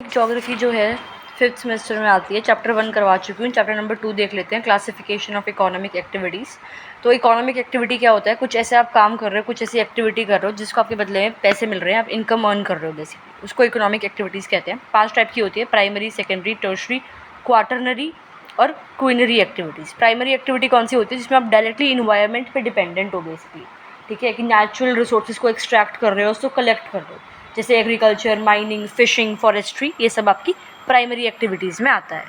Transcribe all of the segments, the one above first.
Geography जो है 5th semester में आती है। चैप्टर 1 करवा चुकी हूँ। चैप्टर नंबर 2 देख लेते हैं, क्लासिफिकेशन ऑफ इकोनॉमिक एक्टिविटीज़। तो इकोनॉमिक एक्टिविटी क्या होता है? कुछ ऐसे आप काम कर रहे हो, कुछ ऐसी एक्टिविटी कर रहे हो जिसको आपके बदले में पैसे मिल रहे हैं, आप इनकम अर्न कर रहे हो, बेसिकली उसको इकोनॉमिक एक्टिविटीज़ कहते हैं। 5 टाइप की होती है: प्राइमरी, सेकेंडरी, टर्शरी, क्वाटरनरी और क्विनरी एक्टिविटीज़। प्राइमरी एक्टिविटी कौन सी होती है? जिसमें आप डायरेक्टली इन्वायरमेंट पे डिपेंडेंट हो, बेसिकली, ठीक है, कि नेचुरल रिसोर्सेज को एक्सट्रैक्ट कर रहे हो, उसको कलेक्ट कर रहे हो, जैसे एग्रीकल्चर, माइनिंग, फिशिंग, फॉरेस्ट्री, ये सब आपकी प्राइमरी एक्टिविटीज़ में आता है।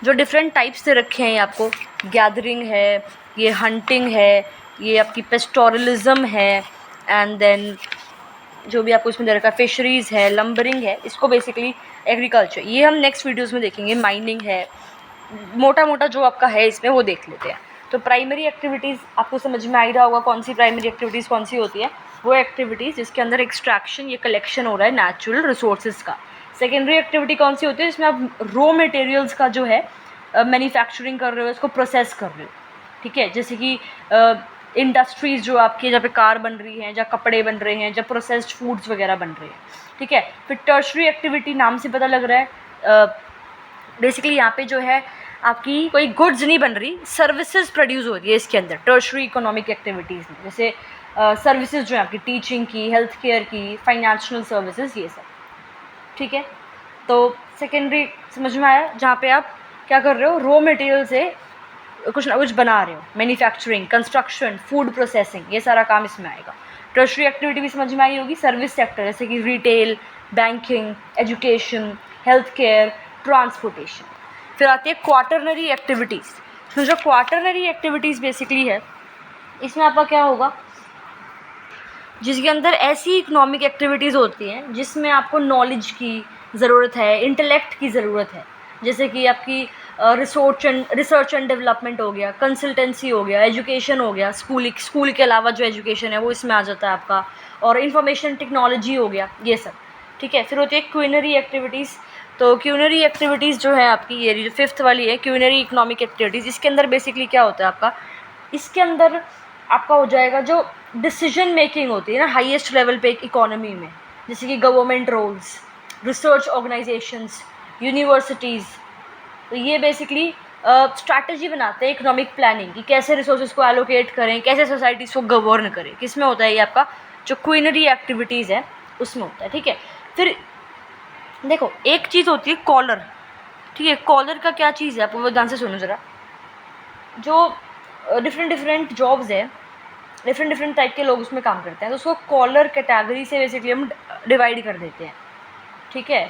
जो डिफरेंट टाइप्स से रखे हैं आपको, गैदरिंग है, ये हंटिंग है, ये आपकी पेस्टोरलिज्म है, एंड देन जो भी आपको इसमें दे रखा है फिशरीज़ है, लंबरिंग है, इसको बेसिकली एग्रीकल्चर, ये हम नेक्स्ट वीडियोज़ में देखेंगे। माइनिंग है, मोटा मोटा जो आपका है इसमें वो देख लेते हैं। तो प्राइमरी एक्टिविटीज़ आपको समझ में आ ही रहा होगा कौन सी प्राइमरी एक्टिविटीज़ कौन सी होती है। वो एक्टिविटीज़ जिसके अंदर एक्सट्रैक्शन या कलेक्शन हो रहा है नेचुरल रिसोर्सेज का। सेकेंडरी एक्टिविटी कौन सी होती है? जिसमें आप रॉ मटेरियल्स का जो है मैन्युफैक्चरिंग कर रहे हो, इसको प्रोसेस कर रहे हो, ठीक है, जैसे कि इंडस्ट्रीज़ जो आपकी, जहाँ पे कार बन रही हैं, जहाँ कपड़े बन रहे हैं, जहाँ प्रोसेस्ड फूड्स वगैरह बन रहे हैं, ठीक है। फिर टर्शरी एक्टिविटी, नाम से पता लग रहा है, बेसिकली यहाँ पे जो है आपकी कोई गुड्स नहीं बन रही, सर्विसेज प्रोड्यूस हो रही है इसके अंदर टर्शरी इकोनॉमिक एक्टिविटीज़ में। जैसे सर्विसेज जो है आपकी टीचिंग की, हेल्थ केयर की, फाइनेंशियल सर्विसेज, ये सब, ठीक है। तो सेकेंडरी समझ में आया, जहाँ पे आप क्या कर रहे हो, रॉ मटेरियल से कुछ ना कुछ बना रहे हो, मैन्युफैक्चरिंग, कंस्ट्रक्शन, फूड प्रोसेसिंग, ये सारा काम इसमें आएगा। टर्शरी एक्टिविटी भी समझ में आई होगी, सर्विस सेक्टर, जैसे कि retail, banking, education, health care, transportation. फिर आती है क्वाटरनरी एक्टिविटीज़। तो जो क्वाटरनरी एक्टिविटीज़ बेसिकली है, इसमें आपका क्या होगा, जिसके अंदर ऐसी इकोनॉमिक एक्टिविटीज़ होती हैं जिसमें आपको नॉलेज की ज़रूरत है, इंटेलेक्ट की ज़रूरत है, जैसे कि आपकी रिसर्च एंड डेवलपमेंट हो गया, कंसल्टेंसी हो गया, एजुकेशन हो गया, स्कूल के अलावा जो एजुकेशन है वो इसमें आ जाता है आपका, और इंफॉर्मेशन टेक्नोलॉजी हो गया, ये सब, ठीक है। फिर होती है क्विनरी एक्टिविटीज़। तो क्यूनरी एक्टिविटीज़ जो है आपकी, ये जो 5th वाली है क्यूनरी इकोनॉमिक एक्टिविटीज़, इसके अंदर बेसिकली क्या होता है आपका, इसके अंदर आपका हो जाएगा जो डिसीजन मेकिंग होती है ना हाईएस्ट लेवल पे एक इकोनॉमी में, जैसे कि government roles, research organisations, universities. तो ये बेसिकली स्ट्रैटेजी बनाते हैं इकोनॉमिक प्लानिंग की, कैसे रिसोर्सेज को एलोकेट करें, कैसे सोसाइटीज़ को गवर्न करें, किस में होता है ये आपका जो क्विनरी एक्टिविटीज़ है उसमें होता है, ठीक है। फिर देखो, एक चीज़ होती है कॉलर, ठीक है। कॉलर का क्या चीज़ है, आप वो ध्यान से सुनो ज़रा। जो डिफरेंट जॉब्स है, डिफरेंट टाइप के लोग उसमें काम करते हैं, तो उसको कॉलर कैटेगरी से बेसिकली हम डिवाइड कर देते हैं, ठीक है।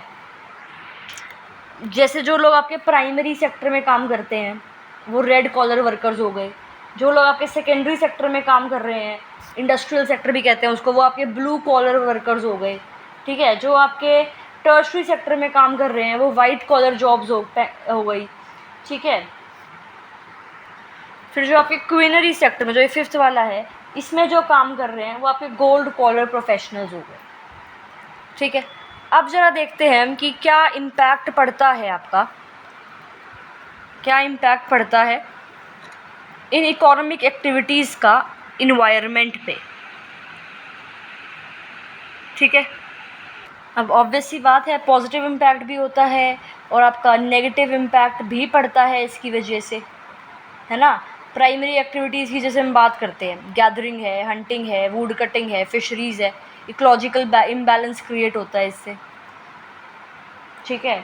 जैसे जो लोग आपके प्राइमरी सेक्टर में काम करते हैं वो रेड कॉलर वर्कर्स हो गए। जो लोग आपके सेकेंडरी सेक्टर में काम कर रहे हैं, इंडस्ट्रियल सेक्टर भी कहते हैं उसको, वो आपके ब्लू कॉलर वर्कर्स हो गए, ठीक है। जो आपके टर्शरी सेक्टर में काम कर रहे हैं वो वाइट कॉलर जॉब्स हो गई, ठीक है। फिर जो आपके क्विनरी सेक्टर में, जो ये 5th वाला है, इसमें जो काम कर रहे हैं वो आपके गोल्ड कॉलर प्रोफेशनल्स हो गए, ठीक है। अब ज़रा देखते हैं हम कि क्या इम्पैक्ट पड़ता है आपका, क्या इम्पैक्ट पड़ता है इन इकोनॉमिक एक्टिविटीज़ का इन्वायरमेंट पे, ठीक है। अब ऑब्वियस सी बात है, पॉजिटिव इम्पैक्ट भी होता है और आपका नेगेटिव इम्पैक्ट भी पड़ता है इसकी वजह से, है ना। प्राइमरी एक्टिविटीज़ की जैसे हम बात करते हैं, गैदरिंग है, हंटिंग है, वुड कटिंग है, फिशरीज़ है, इकोलॉजिकल इम्बैलेंस क्रिएट होता है इससे, ठीक है।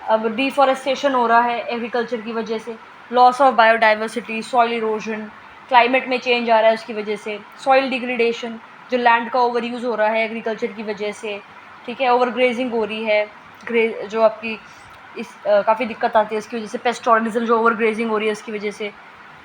अब डिफॉरेस्टेशन हो रहा है एग्रीकल्चर की वजह से, loss of biodiversity, soil erosion, climate में चेंज आ रहा है उसकी वजह से, सॉइल डिग्रेडेशन, जो लैंड का ओवर यूज़ हो रहा है एग्रीकल्चर की वजह से, ठीक है, ओवर ग्रेजिंग हो रही है, जो आपकी इस काफ़ी दिक्कत आती है इसकी वजह से, पेस्टोरलिज्म, जो ओवर ग्रेजिंग हो रही है उसकी वजह से,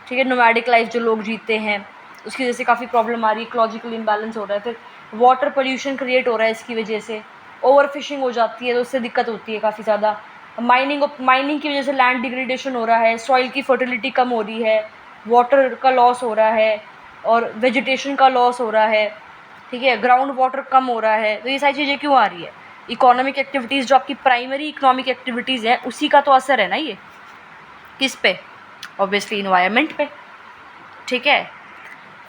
ठीक है। नोमैडिक लाइफ जो लोग जीते हैं उसकी वजह से काफ़ी प्रॉब्लम आ रही है, इकोलॉजिकल इम्बैलेंस हो रहा है। फिर वाटर पोल्यूशन क्रिएट हो रहा है इसकी वजह से, ओवर फिशिंग हो जाती है तो उससे दिक्कत होती है काफ़ी ज़्यादा। माइनिंग की वजह से लैंड डिग्रेडेशन हो रहा है, सॉइल की फर्टिलिटी कम हो रही है, वाटर का लॉस हो रहा है और वेजिटेशन का लॉस हो रहा है, ठीक है, ग्राउंड वाटर कम हो रहा है। तो ये सारी चीज़ें क्यों आ रही है? इकोनॉमिक एक्टिविटीज़ जो आपकी प्राइमरी इकोनॉमिक एक्टिविटीज़ है उसी का तो असर है ना ये, किस पे? ऑब्वियसली इन्वायरमेंट पे, ठीक है।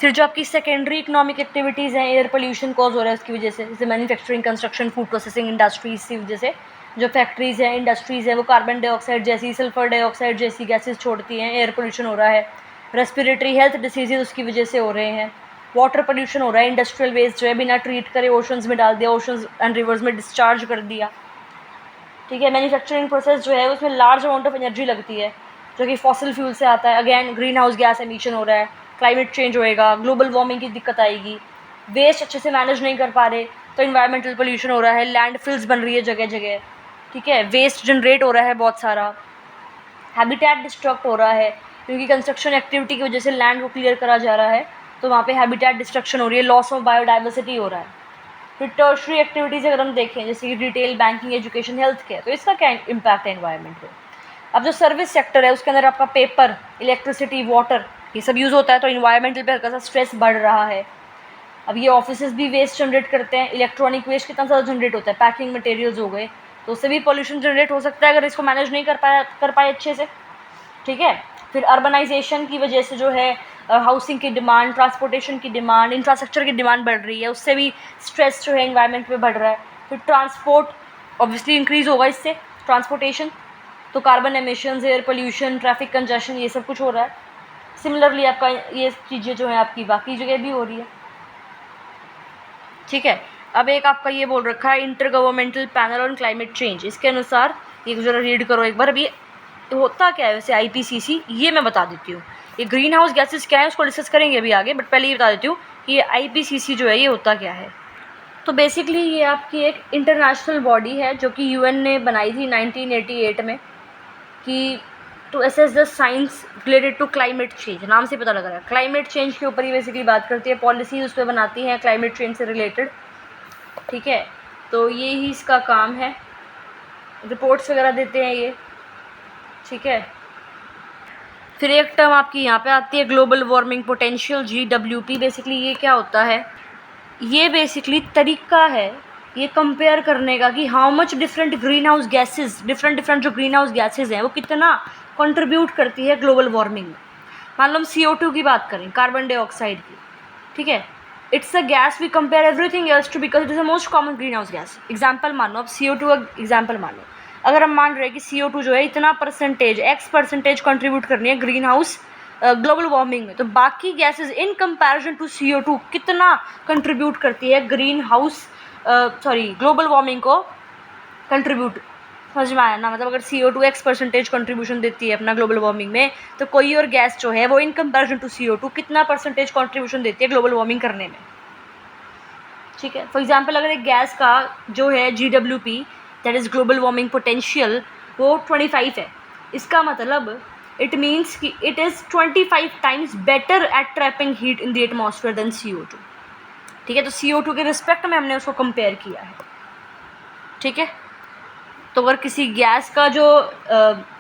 फिर जो आपकी सेकेंडरी इकोनॉमिक एक्टिविटीज़ हैं, एयर पोल्यूशन कॉज हो रहा है उसकी वजह से, जैसे manufacturing, construction, food processing industries की वजह से जो फैक्ट्रीज़ हैं, इंडस्ट्रीज़ हैं, वो कार्बन डाइऑक्साइड जैसी, सल्फर डाइऑक्साइड जैसी गैसेस छोड़ती हैं, एयर पोल्यूशन हो रहा है, रेस्पिरेटरी हेल्थ डिसीजेज उसकी वजह से हो रहे हैं, वाटर पोल्यूशन हो रहा है, इंडस्ट्रियल वेस्ट जो है बिना ट्रीट करे ओशंस में डाल दिया, ओशंस एंड रिवर्स में डिस्चार्ज कर दिया, ठीक है। मैन्युफैक्चरिंग प्रोसेस जो है उसमें लार्ज अमाउंट ऑफ एनर्जी लगती है जो कि फॉसिल फ्यूल से आता है, again green house gas emission हो रहा है, क्लाइमेट चेंज होएगा, ग्लोबल वार्मिंग की दिक्कत आएगी, वेस्ट अच्छे से मैनेज नहीं कर पा रहे तो इन्वायरमेंटल पोल्यूशन हो रहा है, लैंडफिल्स बन रही है जगह जगह, ठीक है, वेस्ट जनरेट हो रहा है बहुत सारा, हैबिटेट डिस्ट्रक्ट हो रहा है क्योंकि कंस्ट्रक्शन एक्टिविटी की वजह से लैंड को क्लियर करा जा रहा है तो वहाँ पे हैबिटेट डिस्ट्रक्शन हो रही है, लॉस ऑफ बायोडाइवर्सिटी हो रहा है। फिर टर्शरी एक्टिविटीज़ अगर हम देखें जैसे कि retail, banking, education, health care, तो इसका क्या इम्पैक्ट है एनवायरनमेंट पे। अब जो सर्विस सेक्टर है उसके अंदर आपका पेपर, इलेक्ट्रिसिटी, वाटर ये सब यूज़ होता है तो इन्वायरमेंटल पे हल्का सा स्ट्रेस बढ़ रहा है। अब ये ऑफिसेज भी वेस्ट जनरेट करते हैं, इलेक्ट्रॉनिक वेस्ट कितना ज़्यादा जनरेट होता है, पैकिंग मटेरियल्स हो गए, तो उससे भी पॉल्यूशन जनरेट हो सकता है अगर इसको मैनेज नहीं कर पाए अच्छे से, ठीक है। फिर अर्बनाइजेशन की वजह से जो है हाउसिंग की डिमांड, ट्रांसपोर्टेशन की डिमांड, इंफ्रास्ट्रक्चर की डिमांड बढ़ रही है, उससे भी स्ट्रेस जो है एनवायरनमेंट पे बढ़ रहा है। फिर ट्रांसपोर्ट ऑब्वियसली इंक्रीज़ होगा इससे, ट्रांसपोर्टेशन, तो carbon emissions, air pollution, traffic congestion, ये सब कुछ हो रहा है। सिमिलरली आपका ये चीज़ें जो है आपकी बाकी जगह भी हो रही है, ठीक है। अब एक आपका ये बोल रखा है inter governmental panel on climate change, इसके अनुसार ये ज़रा रीड करो एक बार। अभी होता क्या है वैसे IPCC, ये मैं बता देती हूँ। ये ग्रीन हाउस गैसेस क्या है उसको डिस्कस करेंगे अभी आगे, बट पहले ये बता देती हूँ कि ये IPCC जो है ये होता क्या है। तो बेसिकली ये आपकी एक इंटरनेशनल बॉडी है जो कि UN ने बनाई थी 1988 में, कि to assess the science related to climate change, नाम से पता लग रहा है क्लाइमेट चेंज के ऊपर ही बेसिकली बात करती है, पॉलिसी उस पर बनाती है क्लाइमेट चेंज से रिलेटेड, ठीक है। तो ये ही इसका काम है, रिपोर्ट्स वगैरह देते हैं ये, ठीक है। फिर एक टर्म आपकी यहाँ पे आती है global warming potential, GWP। Basically ये क्या होता है, ये बेसिकली तरीका है ये कंपेयर करने का कि how much different green house gases, different जो ग्रीन हाउस गैसेज हैं वो कितना कंट्रीब्यूट करती है ग्लोबल वार्मिंग में। मान लो हम CO2 की बात करें, कार्बन डाइऑक्साइड की, ठीक है, it's a gas we compare everything else to because it is the most common greenhouse gas. Example मान लो, अब CO2 का एग्जाम्पल मान लो, अगर हम मान रहे हैं कि CO2 जो है इतना परसेंटेज, X% कंट्रीब्यूट करनी है ग्रीन हाउस ग्लोबल वार्मिंग में, तो बाकी gases in comparison to CO2 कितना कंट्रीब्यूट करती है ग्रीन हाउस ग्लोबल वार्मिंग को कंट्रीब्यूट, समझ में आया ना। मतलब अगर CO2 X% कंट्रीब्यूशन देती है अपना ग्लोबल वार्मिंग में, तो कोई और गैस जो है वो इन कंपैरिजन टू CO2 कितना परसेंटेज कंट्रीब्यूशन देती है ग्लोबल वार्मिंग करने में, ठीक है। फॉर एग्जांपल अगर एक गैस का जो है GWP that is global warming potential वो 25 है, इसका मतलब इट मीन्स कि it is 25 times better at trapping heat in the atmosphere than CO2, ठीक है। तो CO2 के रिस्पेक्ट में हमने उसको कंपेयर किया है, ठीक है। तो अगर किसी गैस का जो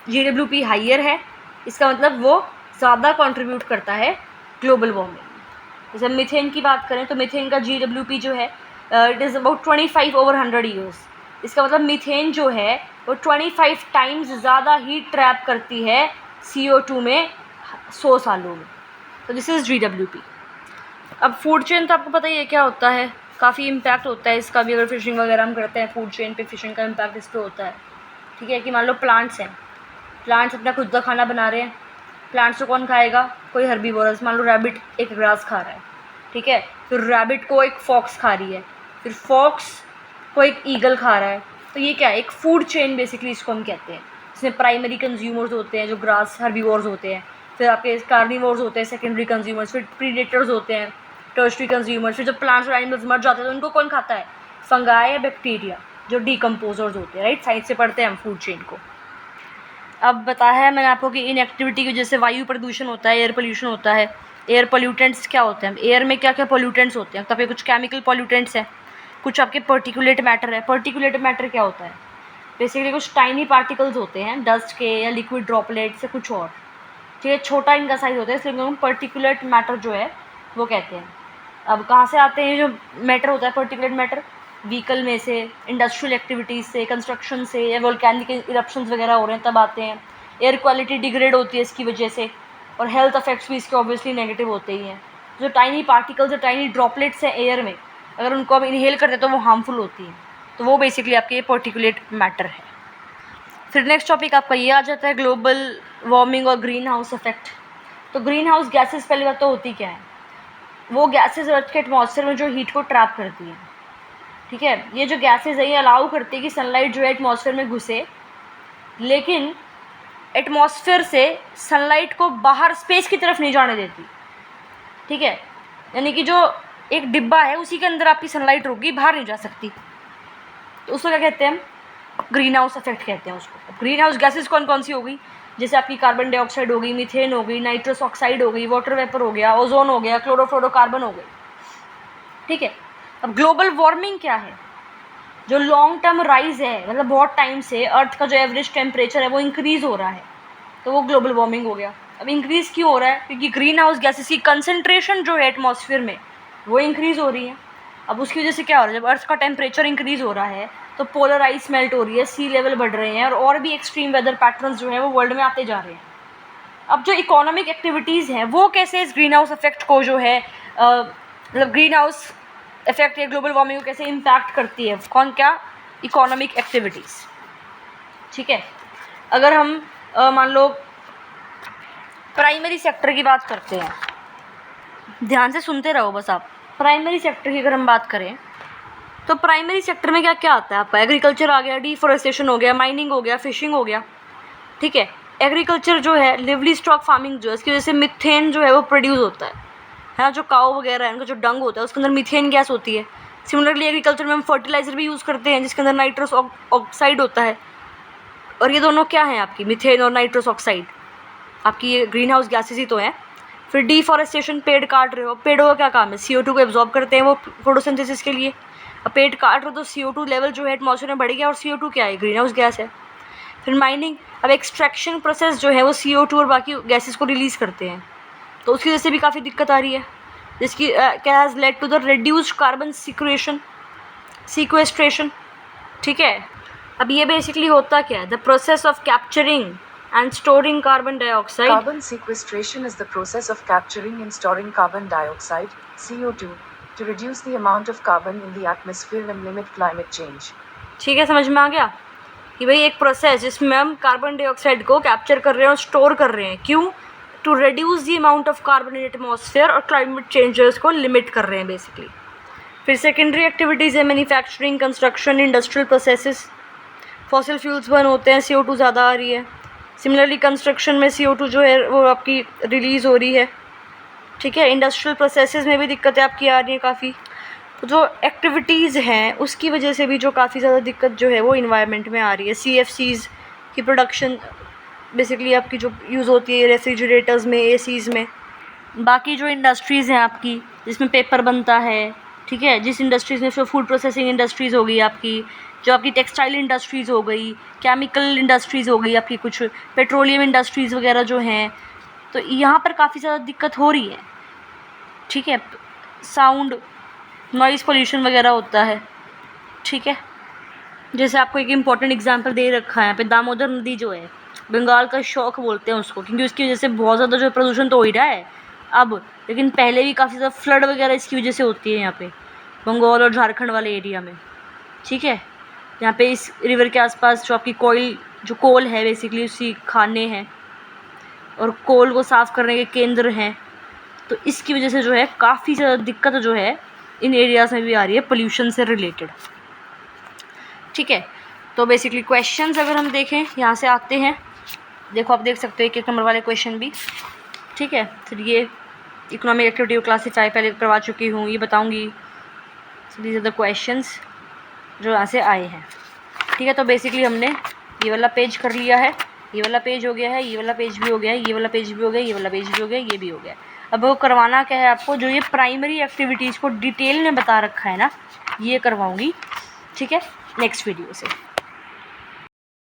GWP हाइयर है, इसका मतलब वो ज़्यादा कंट्रीब्यूट करता है ग्लोबल वार्मिंग। जैसे मीथेन की बात करें तो मीथेन का GWP जो है इट इज़ अबाउट 25/100 ईयर्स, इसका मतलब मीथेन जो है वो 25 टाइम्स ज़्यादा हीट ट्रैप करती है CO2 में 100 सालों में। तो दिस इज़ GWP। अब फूड चेन तो आपको पता ही है क्या होता है, काफ़ी इम्पैक्ट होता है इसका भी। अगर फिशिंग वगैरह हम करते हैं फूड चेन पे, फिशिंग का इम्पैक्ट इस पर होता है, ठीक है। कि मान लो प्लांट्स हैं, प्लांट्स अपना खुद का खाना बना रहे हैं, प्लांट्स को कौन खाएगा, कोई हर्बीवोरस, मान लो रैबिट एक ग्रास खा रहा है, ठीक है, फिर रैबिट को एक फॉक्स खा रही है, फिर फॉक्स को एक ईगल खा रहा है, तो ये क्या है, एक फूड चेन बेसिकली इसको हम कहते हैं। इसमें प्राइमरी कंज्यूमर्स होते हैं जो ग्रास हर्बीवोर्स होते हैं, फिर आपके कार्निवोर्स होते हैं सेकेंडरी कंज्यूमर्स, फिर प्रीडेटर्स होते हैं टर्शरी कंज्यूमर्स, फिर जब प्लांट्स और एनिमल्स मर जाते हैं तो उनको कौन खाता है, फंगाई या बैक्टीरिया जो डीकम्पोजर्स होते हैं, राइट। साइंस से पढ़ते हैं हम फूड चेन को। अब बताया है मैंने आपको कि इन एक्टिविटी की वजह से वायु प्रदूषण होता है, एयर पोल्यूशन होता है। एयर पोल्यूटेंट्स क्या होते हैं, एयर में क्या क्या पोल्यूटेंट्स होते हैं, तब ये कुछ केमिकल पोल्यूटेंट्स हैं, कुछ आपके पर्टिकुलेट मैटर है। पर्टिकुलेट मैटर क्या होता है, बेसिकली कुछ टाइनी पार्टिकल्स होते हैं डस्ट के या लिक्विड ड्रॉपलेट से कुछ और, ठीक है, छोटा इनका साइज होता है, इसलिए हम पर्टिकुलेट मैटर जो है वो कहते हैं। अब कहाँ से आते हैं जो मैटर होता है पर्टिकुलेट मैटर, व्हीकल में से, इंडस्ट्रियल एक्टिविटीज़ से, कंस्ट्रक्शन से, या वोल्केनिक इरप्शंस वगैरह हो रहे हैं तब आते हैं। एयर क्वालिटी डिग्रेड होती है इसकी वजह से, और हेल्थ इफेक्ट्स भी इसके ऑब्वियसली नेगेटिव होते ही हैं। जो टाइनी पार्टिकल्स, जो टाइनी ड्रॉपलेट्स हैं एयर में, अगर उनको हम इनहेल करते हैं तो वो हार्मफुल होती हैं, तो वो बेसिकली आपके ये पर्टिकुलेट मैटर है। फिर नेक्स्ट टॉपिक आपका ये आ जाता है ग्लोबल वार्मिंग और ग्रीन हाउस इफेक्ट। तो ग्रीन हाउस गैसेस पहली बात तो होती क्या है, वो गैसेस अर्थ के एटमॉस्फेयर में जो हीट को ट्रैप करती है, ठीक है। ये जो गैसेस है ये अलाउ करती है कि सनलाइट जो है एटमॉस्फेयर में घुसे, लेकिन एटमॉस्फेयर से सनलाइट को बाहर स्पेस की तरफ नहीं जाने देती, ठीक है। यानी कि जो एक डिब्बा है उसी के अंदर आपकी सनलाइट रुकी, बाहर नहीं जा सकती, तो उसको क्या कहते हैं हम, ग्रीन हाउस इफेक्ट कहते हैं उसको। ग्रीन हाउस गैसेस कौन कौन सी हो गई, जैसे आपकी कार्बन डाइऑक्साइड हो गई, मीथेन हो गई, नाइट्रस ऑक्साइड हो गई, वाटर वेपर हो गया, ओजोन हो गया, क्लोरोफ्लोरोकार्बन हो गई, ठीक है। अब ग्लोबल वार्मिंग क्या है, जो लॉन्ग टर्म राइज है, मतलब बहुत टाइम से अर्थ का जो एवरेज टेम्परेचर है वो इंक्रीज़ हो रहा है, तो वो ग्लोबल वार्मिंग हो गया। अब इंक्रीज़ क्यों हो रहा है, क्योंकि ग्रीन हाउस गैसेस की कंसनट्रेशन जो है एटमॉस्फेयर में वो इंक्रीज़ हो रही है। अब उसकी वजह से क्या हो रहा है, जब अर्थ का टेम्परेचर इंक्रीज़ हो रहा है तो पोलर आइस मेल्ट हो रही है, सी लेवल बढ़ रहे हैं, और भी एक्सट्रीम वेदर पैटर्न्स जो है वो वर्ल्ड में आते जा रहे हैं। अब जो इकोनॉमिक एक्टिविटीज़ हैं वो कैसे इस ग्रीन हाउस इफेक्ट को जो है मतलब ग्रीन हाउस इफेक्ट या ग्लोबल वार्मिंग को कैसे इम्पैक्ट करती है, कौन क्या, इकोनॉमिक एक्टिविटीज़, ठीक है। अगर हम मान लो प्राइमरी सेक्टर की बात करते हैं, ध्यान से सुनते रहो बस आप। प्राइमरी सेक्टर की अगर हम बात करें तो प्राइमरी सेक्टर में क्या क्या आता है आपका, एग्रीकल्चर आ गया, डिफॉरेस्टेशन हो गया, माइनिंग हो गया, फिशिंग हो गया, ठीक है। एग्रीकल्चर जो है, लिवली स्टॉक फार्मिंग जो है, इसकी वजह से मिथेन जो है वो प्रोड्यूस होता है ना, जो काऊ वगैरह है उनका जो डंग होता है उसके अंदर मीथेन गैस होती है। सिमिलरली एग्रीकल्चर में हम फर्टिलाइज़र भी यूज़ करते हैं जिसके अंदर नाइट्रस ऑक्साइड होता है, और ये दोनों क्या हैं आपकी, मीथेन और नाइट्रस ऑक्साइड, आपकी ये ग्रीन हाउस गैसेज ही तो हैं। फिर डिफॉरेस्टेशन, पेड़ काट रहे हो, पेड़ों का क्या काम है, CO2 को एब्जॉर्ब करते हैं वो फोटोसिंथेसिस के लिए। अब पेड़ काट रहे हो तो CO2 लेवल जो है एटमॉस्फेयर में बढ़ गया, और CO2 क्या है, ग्रीन हाउस गैस है। फिर माइनिंग, अब एक्सट्रैक्शन प्रोसेस जो है वो CO2 और बाकी गैसेस को रिलीज़ करते हैं, तो उसकी वजह से भी काफ़ी दिक्कत आ रही है, जिसकी क्या has led to the reduced carbon sequestration, ठीक है। अब ये बेसिकली होता क्या है, the process of capturing and storing carbon dioxide. Carbon sequestration is the process of capturing and storing carbon dioxide, CO2, to reduce the amount of carbon in the atmosphere and limit climate change. ठीक है, समझ में आ गया कि भाई एक process जिसमें हम कार्बन डाइऑक्साइड को कैप्चर कर रहे हैं और स्टोर कर रहे हैं, क्यों, to reduce the amount of carbon in atmosphere, और क्लाइमेट चेंजेस को लिमिट कर रहे हैं बेसिकली। फिर सेकेंडरी एक्टिविटीज़ है, manufacturing, construction, industrial processes, fossil fuels burn होते हैं, CO2 ज़्यादा आ रही है। सिमिलरली कंस्ट्रक्शन में CO2 जो है वो आपकी रिलीज़ हो रही है, ठीक है। इंडस्ट्रियल प्रोसेसेस में भी दिक्कतें आपकी आ रही हैं काफ़ी, तो जो एक्टिविटीज़ हैं उसकी वजह से भी जो काफ़ी ज़्यादा दिक्कत जो है वो इन्वायरमेंट में आ रही है। CFCs की प्रोडक्शन बेसिकली आपकी जो यूज़ होती है रेफ्रिजरेटर्स में, ACs में। बाकी जो इंडस्ट्रीज़ हैं आपकी जिसमें पेपर बनता है, ठीक है, जिस इंडस्ट्रीज़ में फूड प्रोसेसिंग इंडस्ट्रीज़ हो गई आपकी, जो आपकी टेक्सटाइल इंडस्ट्रीज़ हो गई, केमिकल इंडस्ट्रीज़ हो गई आपकी, कुछ पेट्रोलियम इंडस्ट्रीज़ वगैरह जो हैं, तो यहाँ पर काफ़ी ज़्यादा दिक्कत हो रही है, ठीक है। साउंड, नॉइज़ पोल्यूशन वगैरह होता है, ठीक है। जैसे आपको एक इम्पॉर्टेंट एग्जांपल दे रखा है यहाँ पे, दामोदर नदी जो है, बंगाल का शौक बोलते हैं उसको, क्योंकि उसकी वजह से बहुत ज़्यादा जो प्रदूषण तो हो ही रहा है अब, लेकिन पहले भी काफ़ी ज़्यादा फ्लड वगैरह इसकी वजह से होती है यहाँ पे बंगाल और झारखंड वाले एरिया में, ठीक है। यहाँ पे इस रिवर के आसपास जो आपकी कोल है बेसिकली उसी खाने हैं और कोल को साफ़ करने के केंद्र हैं, तो इसकी वजह से जो है काफ़ी ज़्यादा दिक्कत जो है इन एरियाज़ में भी आ रही है पोल्यूशन से रिलेटेड, ठीक है। तो बेसिकली क्वेश्चंस अगर हम देखें यहाँ से आते हैं, देखो आप देख सकते हो 1-1 नंबर वाले क्वेश्चन भी, ठीक है। फिर ये इकोनॉमिक एक्टिविटी को क्लासीफाई पहले करवा चुकी हूँ, ये बताऊँगी। दीज आर द क्वेश्चंस जो यहाँ से आए हैं, ठीक है। तो बेसिकली हमने ये वाला पेज कर लिया है, ये वाला पेज हो गया है, ये वाला पेज भी हो गया है, ये वाला पेज भी हो गया, ये वाला पेज भी हो गया, ये भी हो गया। अब वो करवाना क्या है आपको, जो ये प्राइमरी एक्टिविटीज़ को डिटेल में बता रखा है ना, ये करवाऊँगी, ठीक है, नेक्स्ट वीडियो से।